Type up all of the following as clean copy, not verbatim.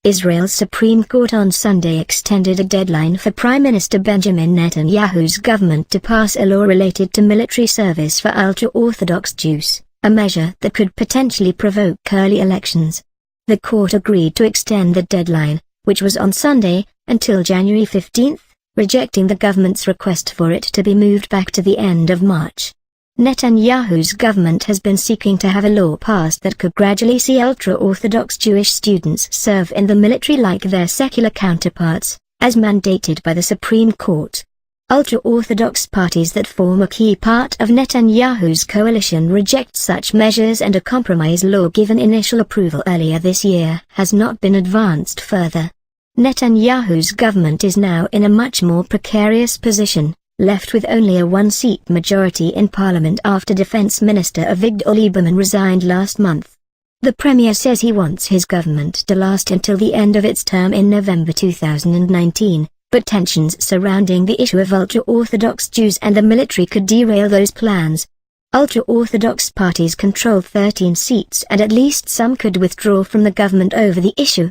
Israel's Supreme Court on Sunday extended a deadline for Prime Minister Benjamin Netanyahu's government to pass a law related to military service for ultra-Orthodox Jews, a measure that could potentially provoke early elections. The court agreed to extend the deadline, which was on Sunday, until January 15, rejecting the government's request for it to be moved back to the end of March. Netanyahu's government has been seeking to have a law passed that could gradually see ultra-Orthodox Jewish students serve in the military like their secular counterparts, as mandated by the Supreme Court. Ultra-Orthodox parties that form a key part of Netanyahu's coalition reject such measures, and a compromise law given initial approval earlier this year has not been advanced further. Netanyahu's government is now in a much more precarious position, left with only a one-seat majority in parliament after Defense Minister Avigdor Lieberman resigned last month. The premier says he wants his government to last until the end of its term in November 2019, but tensions surrounding the issue of ultra-Orthodox Jews and the military could derail those plans. Ultra-Orthodox parties control 13 seats, and at least some could withdraw from the government over the issue.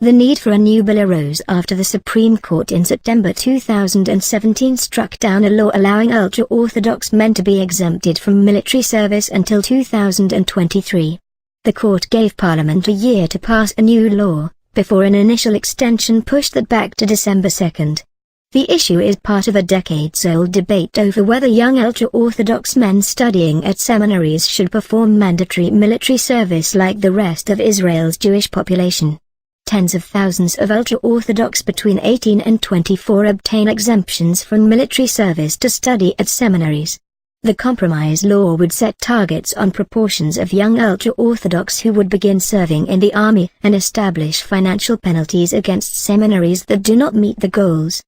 The need for a new bill arose after the Supreme Court in September 2017 struck down a law allowing ultra-Orthodox men to be exempted from military service until 2023. The court gave Parliament a year to pass a new law, before an initial extension pushed that back to December 2. The issue is part of a decades-old debate over whether young ultra-Orthodox men studying at seminaries should perform mandatory military service like the rest of Israel's Jewish population. Tens of thousands of ultra-Orthodox between 18 and 24 obtain exemptions from military service to study at seminaries. The compromise law would set targets on proportions of young ultra-Orthodox who would begin serving in the army, and establish financial penalties against seminaries that do not meet the goals.